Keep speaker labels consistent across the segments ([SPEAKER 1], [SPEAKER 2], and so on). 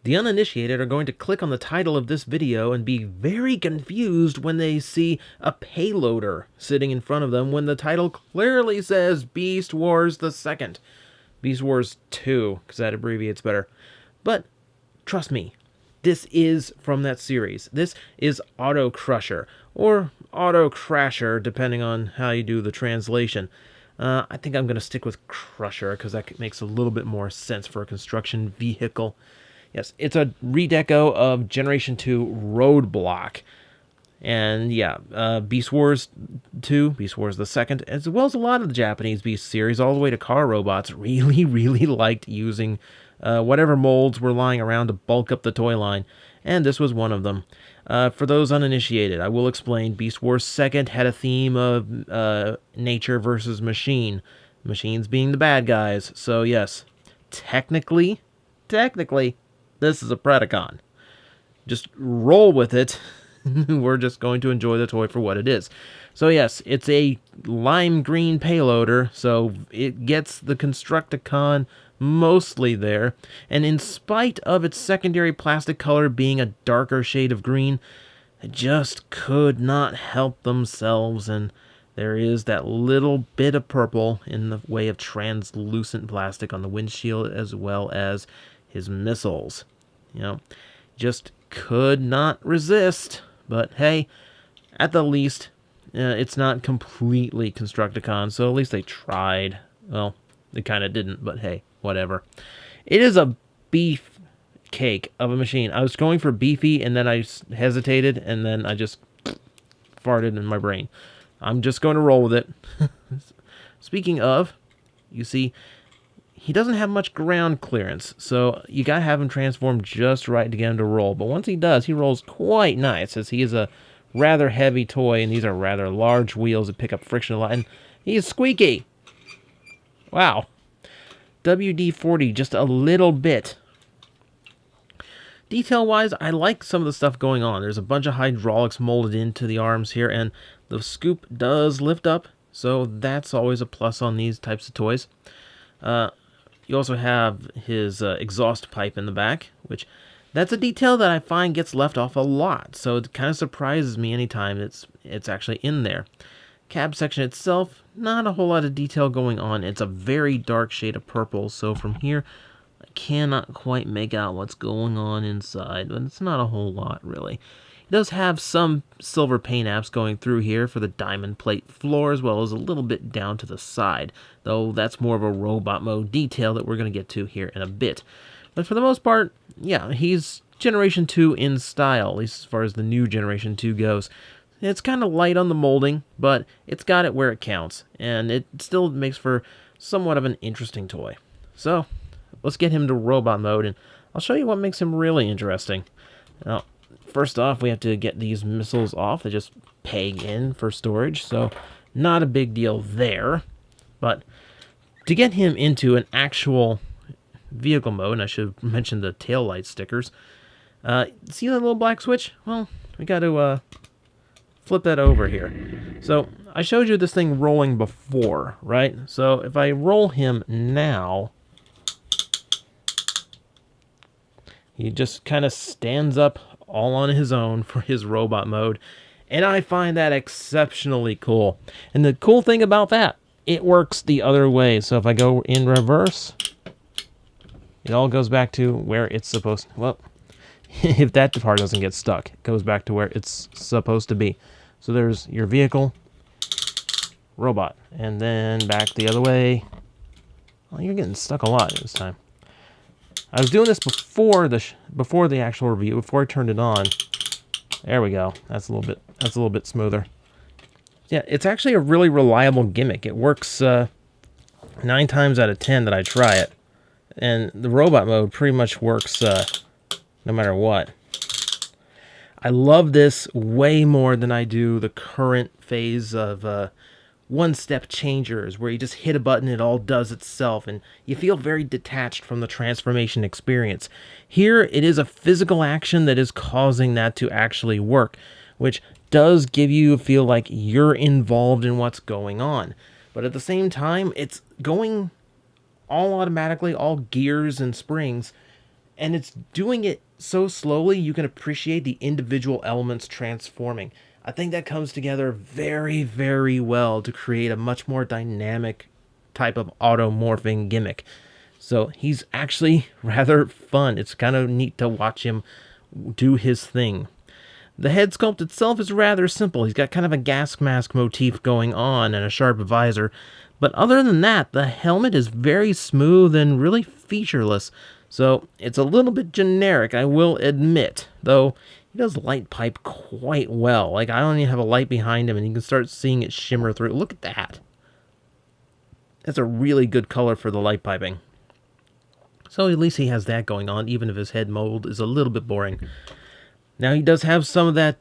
[SPEAKER 1] The uninitiated are going to click on the title of this video and be very confused when they see a payloader sitting in front of them when the title clearly says Beast Wars the Second. Beast Wars 2, because that abbreviates better. But trust me, this is from that series. This is Autocrusher, or Autocrasher, depending on how you do the translation. I think I'm going to stick with Crusher, because that makes a little bit more sense for a construction vehicle. Yes, it's a redeco of Generation 2 Roadblock. And yeah, Beast Wars 2, Beast Wars the Second, as well as a lot of the Japanese Beast series, all the way to Car Robots, really liked using whatever molds were lying around to bulk up the toy line. And this was one of them. For those uninitiated, I will explain. Beast Wars 2nd had a theme of nature versus machine. Machines being the bad guys. So yes, technically, this is a Predacon. Just roll with it. We're just going to enjoy the toy for what it is. So yes, it's a lime green payloader, so it gets the Constructicon mostly there. And in spite of its secondary plastic color being a darker shade of green, they just could not help themselves, and there is that little bit of purple in the way of translucent plastic on the windshield as well as his missiles. You know, just could not resist. But hey, at the least, it's not completely Constructicon, so at least they tried. Well, they kind of didn't, but hey, whatever. It is a beef cake of a machine. I was going for beefy, and then I hesitated, and then I just farted in my brain. I'm just going to roll with it. Speaking of, you see, he doesn't have much ground clearance, so you gotta have him transform just right to get him to roll. But once he does, he rolls quite nice, as he is a rather heavy toy, and these are rather large wheels that pick up friction a lot, and he's squeaky. Wow. WD-40, just a little bit. Detail-wise, I like some of the stuff going on. There's a bunch of hydraulics molded into the arms here, and the scoop does lift up, so that's always a plus on these types of toys. You also have his exhaust pipe in the back, which that's a detail that I find gets left off a lot, so it kind of surprises me anytime it's actually in there. Cab section itself, not a whole lot of detail going on. It's a very dark shade of purple, so from here I cannot quite make out what's going on inside, but it's not a whole lot really. It does have some silver paint apps going through here for the diamond plate floor, as well as a little bit down to the side, though that's more of a robot mode detail that we're going to get to here in a bit. But for the most part, yeah, he's Generation 2 in style, at least as far as the new Generation 2 goes. It's kind of light on the molding, but it's got it where it counts, and it still makes for somewhat of an interesting toy. So, let's get him to robot mode, and I'll show you what makes him really interesting. Now, first off, we have to get these missiles off. They just peg in for storage, so not a big deal there. But to get him into an actual vehicle mode, and I should have mentioned the taillight stickers. See that little black switch? Well, we got to flip that over here. So I showed you this thing rolling before, right? So if I roll him now, he just kind of stands up all on his own for his robot mode, and I find that exceptionally cool. And the cool thing about that, it works the other way. So if I go in reverse, it all goes back to where it's supposed to. Well, if that part doesn't get stuck, it goes back to where it's supposed to be. So there's your vehicle, robot, and then back the other way. Well, you're getting stuck a lot this time. I was doing this before the actual review, before I turned it on. There we go. That's a little bit smoother. Yeah, it's actually a really reliable gimmick. It works 9 times out of 10 that I try it, and the robot mode pretty much works no matter what. I love this way more than I do the current phase of one-step changers, where you just hit a button, it all does itself, and you feel very detached from the transformation experience. Here, it is a physical action that is causing that to actually work, which does give you a feel like you're involved in what's going on. But at the same time, it's going all automatically, all gears and springs, And it's doing it so slowly you can appreciate the individual elements transforming. I think that comes together very, very well to create a much more dynamic type of automorphing gimmick. So he's actually rather fun. It's kind of neat to watch him do his thing. The head sculpt itself is rather simple. He's got kind of a gas mask motif going on and a sharp visor. But other than that, the helmet is very smooth and really featureless. So it's a little bit generic, I will admit. Though he does light pipe quite well. Like, I don't even have a light behind him and you can start seeing it shimmer through. Look at that. That's a really good color for the light piping. So at least he has that going on, even if his head mold is a little bit boring. Now he does have some of that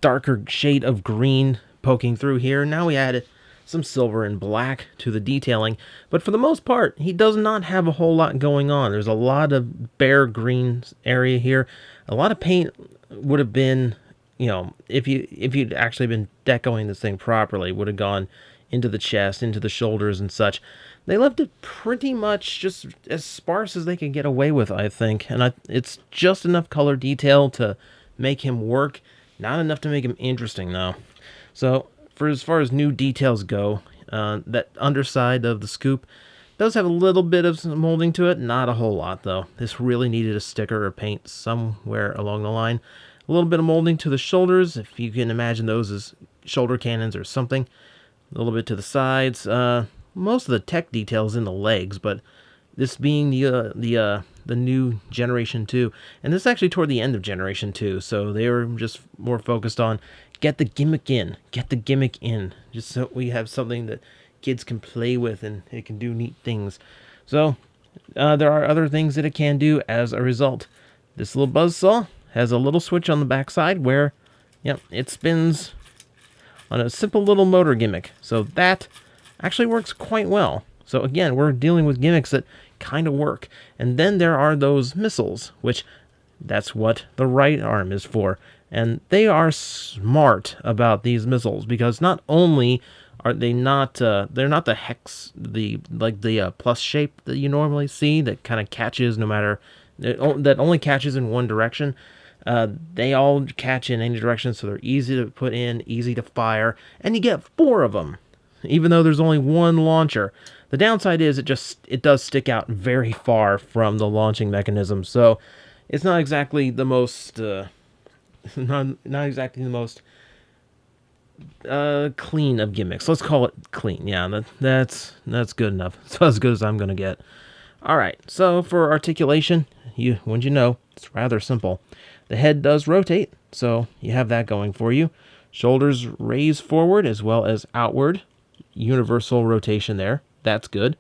[SPEAKER 1] darker shade of green poking through here. Now we added some silver and black to the detailing. But for the most part, he does not have a whole lot going on. There's a lot of bare green area here. A lot of paint would have been, you know, if you'd actually been decoing this thing properly, would have gone into the chest, into the shoulders and such. They left it pretty much just as sparse as they could get away with, I think. And it's just enough color detail to make him work. Not enough to make him interesting, though. So, for as far as new details go, that underside of the scoop does have a little bit of some molding to it. Not a whole lot, though. This really needed a sticker or paint somewhere along the line. A little bit of molding to the shoulders, if you can imagine those as shoulder cannons or something. A little bit to the sides. Most of the tech details in the legs, but this being the new Generation 2, and this is actually toward the end of Generation 2, so they were just more focused on get the gimmick in, just so we have something that kids can play with and it can do neat things. So there are other things that it can do as a result. This little buzzsaw has a little switch on the backside where, it spins on a simple little motor gimmick. So that actually works quite well. So again, we're dealing with gimmicks that kind of work. And then there are those missiles, which that's what the right arm is for. And they are smart about these missiles because not only are they not, they're not the hex, the plus shape that you normally see that kind of catches no matter, that only catches in one direction. They all catch in any direction, so they're easy to put in, easy to fire, and you get 4 of them, even though there's only one launcher. The downside is it does stick out very far from the launching mechanism, so it's not exactly the most not exactly the most clean of gimmicks. Let's call it clean. Yeah, that's good enough. It's as good as I'm gonna get. All right, so for articulation, wouldn't you know, it's rather simple. The head does rotate, so you have that going for you. Shoulders raise forward as well as outward. Universal rotation there. That's good.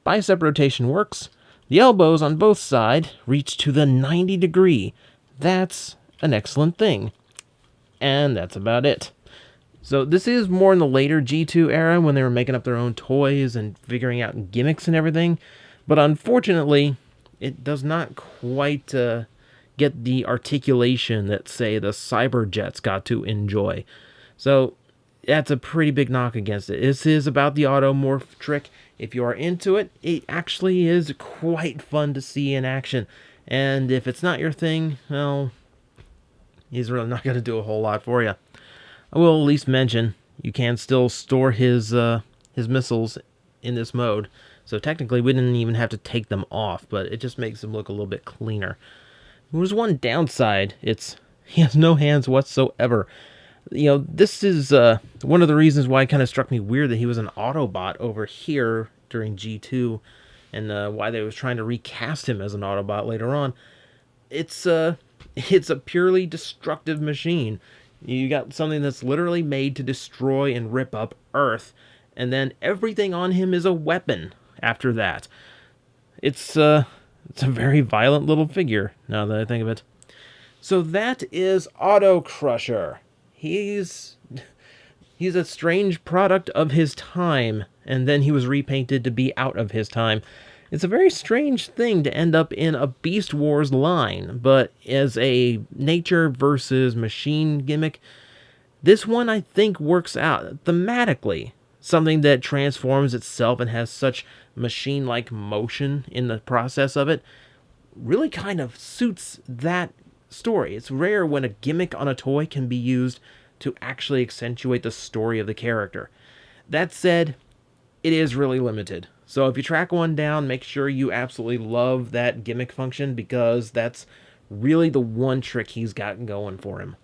[SPEAKER 1] Bicep rotation works. The elbows on both sides reach to the 90 degree. That's an excellent thing. And that's about it. So this is more in the later G2 era when they were making up their own toys and figuring out gimmicks and everything. But unfortunately, it does not quite get the articulation that, say, the Cyberjets got to enjoy. So that's a pretty big knock against it. This is about the automorph trick. If you are into it, it actually is quite fun to see in action. And if it's not your thing, well, he's really not going to do a whole lot for you. I will at least mention you can still store his missiles in this mode. So technically we didn't even have to take them off, but it just makes them look a little bit cleaner. There's one downside. He has no hands whatsoever. This is one of the reasons why it kind of struck me weird that he was an Autobot over here during G2, and why they was trying to recast him as an Autobot later on. It's a purely destructive machine. You got something that's literally made to destroy and rip up Earth, and then everything on him is a weapon after that. It's a very violent little figure, now that I think of it. So that is Autocrusher. He's a strange product of his time, and then he was repainted to be out of his time. It's a very strange thing to end up in a Beast Wars line, but as a nature versus machine gimmick, this one I think works out thematically. Something that transforms itself and has such machine-like motion in the process of it. really kind of suits that story. It's rare when a gimmick on a toy can be used to actually accentuate the story of the character. That said, it is really limited. So if you track one down, make sure you absolutely love that gimmick function, because that's really the one trick he's got going for him.